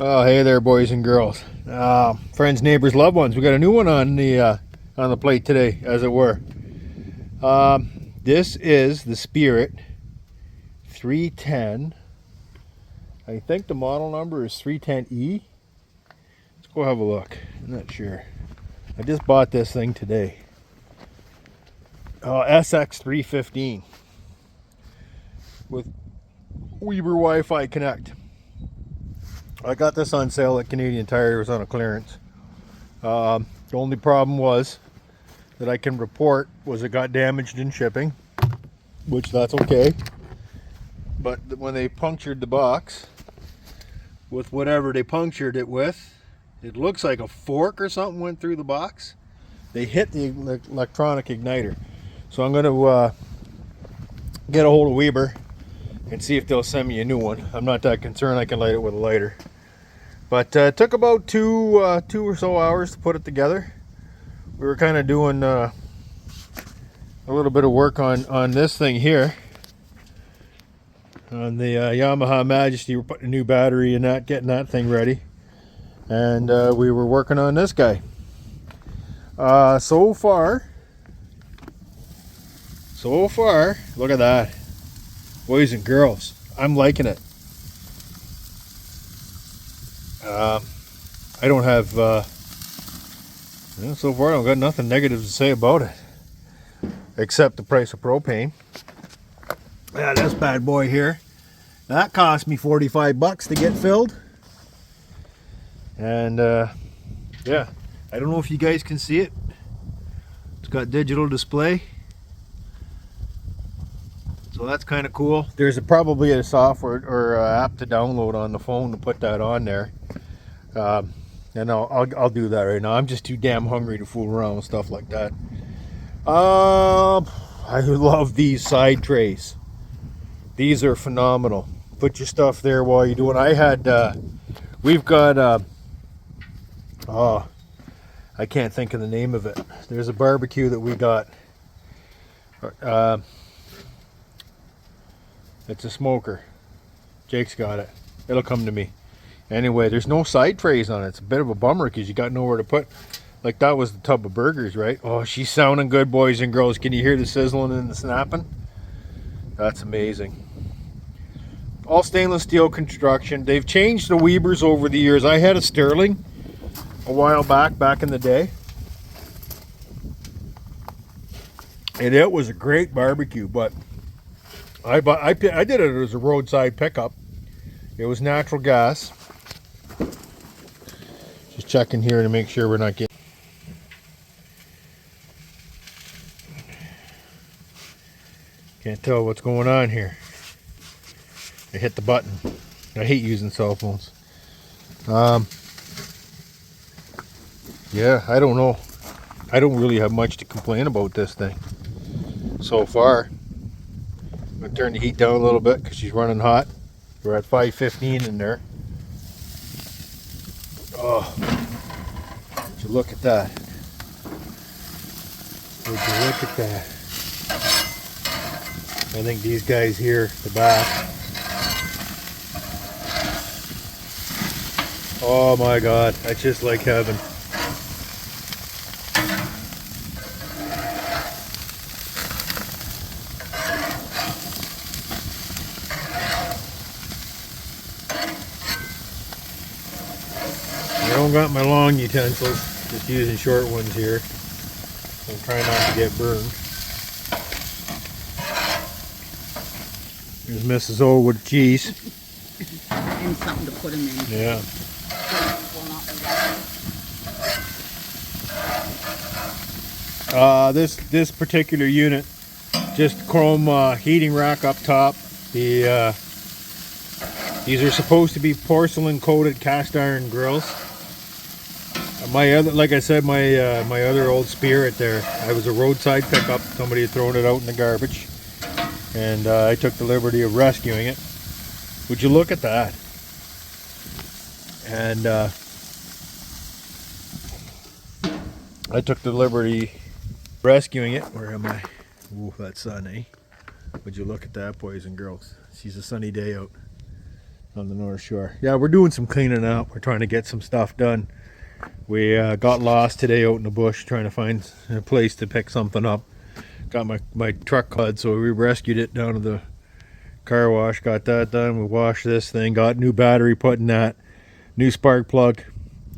Oh, hey there, boys and girls, friends, neighbors, loved ones. We got a new one on the plate today, as it were. This is the Spirit 310. I think the model number is 310E. Let's go have a look. I'm not sure. I just bought this thing today. SX-315 with Weber Wi-Fi Connect. I got this on sale at Canadian Tire. It was on a clearance. The only problem was that I can report was it got damaged in shipping, which that's okay. But when they punctured the box with whatever they punctured it with, it looks like a fork or something went through the box. They hit the electronic igniter. So I'm going to get a hold of Weber and see if they'll send me a new one. I'm not that concerned. I can light it with a lighter. But it took about two or so hours to put it together. We were kind of doing a little bit of work on this thing here. On the Yamaha Majesty, we're putting a new battery in that, getting that thing ready. And we were working on this guy. So far, look at that. Boys and girls, I'm liking it. I don't have, so far I don't got nothing negative to say about it. Except the price of propane. Yeah, this bad boy here. That cost me 45 bucks to get filled. And, yeah, I don't know if you guys can see it. It's got digital display. So that's kind of cool. There's probably a software or app to download on the phone to put that on there. And I'll do that right now. I'm just too damn hungry to fool around with stuff like that. I love these side trays. These are phenomenal. Put your stuff there while you're doing. I had, we've got, I can't think of the name of it. There's a barbecue that we got. It's a smoker. Jake's got it. It'll come to me. Anyway, there's no side trays on it. It's a bit of a bummer because you got nowhere to put. Like that was the tub of burgers, right? Oh, she's sounding good, boys and girls. Can you hear the sizzling and the snapping? That's amazing. All stainless steel construction. They've changed the Webers over the years. I had a Sterling a while back in the day. And it was a great barbecue, but I did it as a roadside pickup. It was natural gas. Just checking here to make sure we're not getting. Can't tell what's going on here. I hit the button. I hate using cell phones. Yeah, I don't know. I don't really have much to complain about this thing so far. I'm going to turn the heat down a little bit because she's running hot. We're at 515 in there. Oh, would you look at that? Would you look at that? I think these guys here, the back. Oh my God, that's just like heaven. I don't got my long utensils, just using short ones here. I'm trying not to get burned. There's Mrs. O with cheese. And something to put them in. Yeah. This particular unit, just chrome heating rack up top. These are supposed to be porcelain coated cast iron grills. My other, like I said, my other old Spirit there, I was a roadside pickup. Somebody had thrown it out in the garbage, and I took the liberty of rescuing it. Would you look at that? And I took the liberty rescuing it. Where am I? Ooh, that sun, eh? Would you look at that, boys and girls? She's a sunny day out. on the North Shore. Yeah, we're doing some cleaning up. We're trying to get some stuff done. We got lost today out in the bush trying to find a place to pick something up. Got my truck cut, so we rescued it down to the car wash. Got that done. We washed this thing. Got new battery put in that. New spark plug.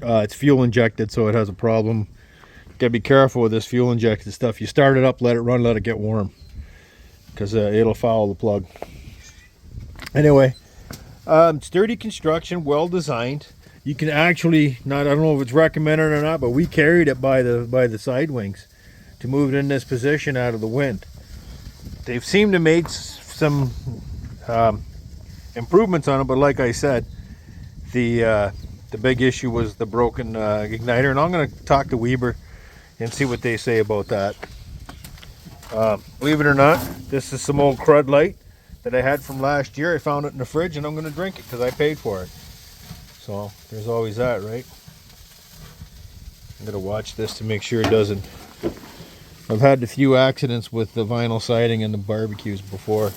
It's fuel injected, so it has a problem. Gotta be careful with this fuel injected stuff. You start it up, let it run, let it get warm, because it'll foul the plug. Anyway, sturdy construction, well designed. You can actually, I don't know if it's recommended or not, but we carried it by the side wings to move it in this position out of the wind. They've seemed to make some improvements on it, but like I said, the big issue was the broken igniter, and I'm going to talk to Weber and see what they say about that. Believe it or not, this is some old crud light that I had from last year. I found it in the fridge, and I'm going to drink it because I paid for it. So there's always that, right? I'm going to watch this to make sure it doesn't. I've had a few accidents with the vinyl siding and the barbecues before.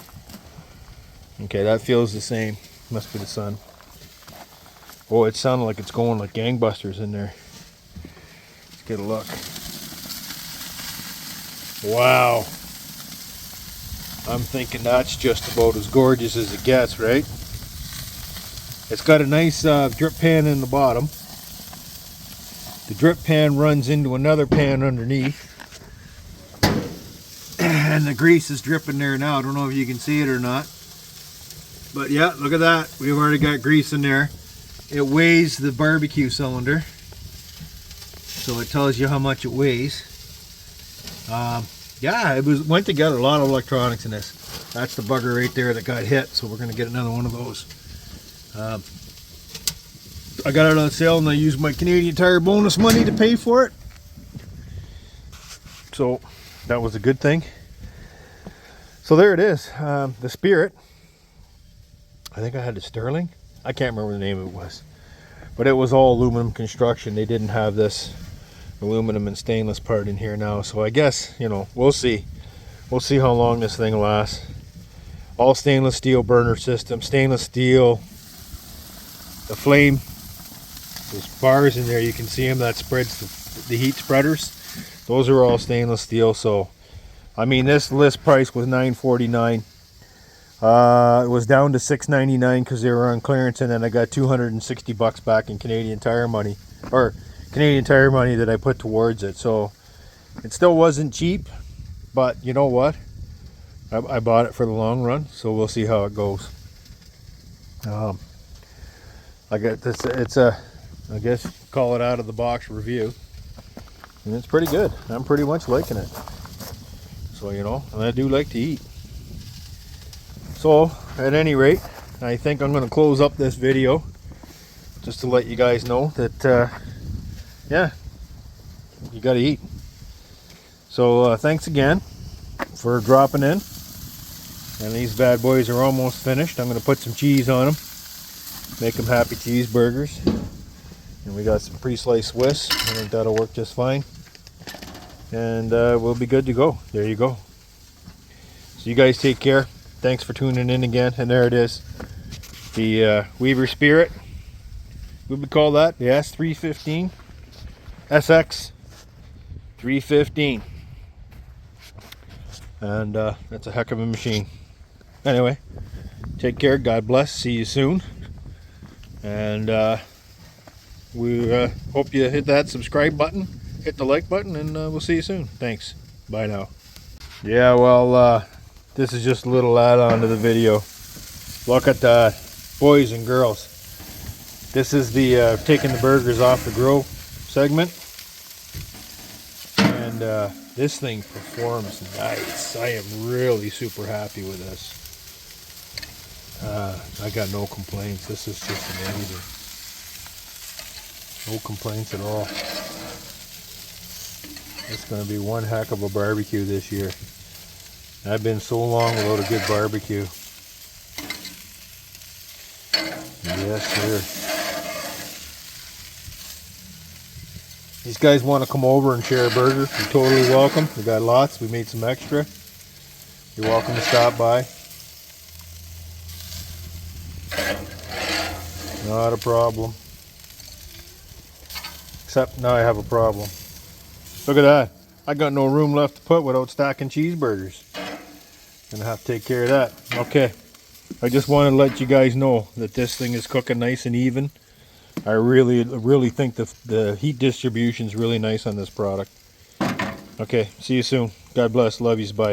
Okay, that feels the same. Must be the sun. Oh, it sounded like it's going like gangbusters in there. Let's get a look. Wow. I'm thinking that's just about as gorgeous as it gets, right? It's got a nice drip pan in the bottom. The drip pan runs into another pan underneath. And the grease is dripping there now. I don't know if you can see it or not. But yeah, look at that. We've already got grease in there. It weighs the barbecue cylinder. So it tells you how much it weighs. Yeah, it went together. A lot of electronics in this. That's the bugger right there that got hit. So we're going to get another one of those. I got it on sale and I used my Canadian Tire bonus money to pay for it. So that was a good thing. So there it is. The Spirit. I think I had the Sterling. I can't remember the name of it was. But it was all aluminum construction. They didn't have this aluminum and stainless part in here now. So I guess, you know, we'll see. We'll see how long this thing lasts. All stainless steel burner system. Stainless steel. The flame. Those bars in there, you can see them. That spreads the heat spreaders. Those are all stainless steel. So, I mean, this list price was $949. It was down to $6.99 because they were on clearance, and then I got $260 back in Canadian Tire money, or Canadian Tire money that I put towards it. So it still wasn't cheap, but you know what? I bought it for the long run, so we'll see how it goes. I got this. It's a, I guess, call it out of the box review, and it's pretty good. I'm pretty much liking it. So you know, and I do like to eat. So, at any rate, I think I'm going to close up this video just to let you guys know that, yeah, you got to eat. So, thanks again for dropping in. And these bad boys are almost finished. I'm going to put some cheese on them, make them happy cheeseburgers. And we got some pre-sliced Swiss. I think that'll work just fine. And we'll be good to go. There you go. So, you guys take care. Thanks for tuning in again. And there it is. The Weaver Spirit. What we call that? The S315. SX-315. And that's a heck of a machine. Anyway, take care. God bless. See you soon. And we hope you hit that subscribe button. Hit the like button. And we'll see you soon. Thanks. Bye now. Yeah, well... this is just a little add-on to the video. Look at that, boys and girls. This is the taking the burgers off the grill segment. And this thing performs nice. I am really super happy with this. I got no complaints. This is just amazing. No complaints at all. It's going to be one heck of a barbecue this year. I've been so long without a good barbecue. Yes, sir. These guys want to come over and share a burger. You're totally welcome. We got lots. We made some extra. You're welcome to stop by. Not a problem. Except now I have a problem. Look at that. I got no room left to put without stacking cheeseburgers. Gonna have to take care of that. Okay. I just wanted to let you guys know that this thing is cooking nice and even. I really think the heat distribution is really nice on this product. Okay, see you soon. God bless. Love yous. Bye.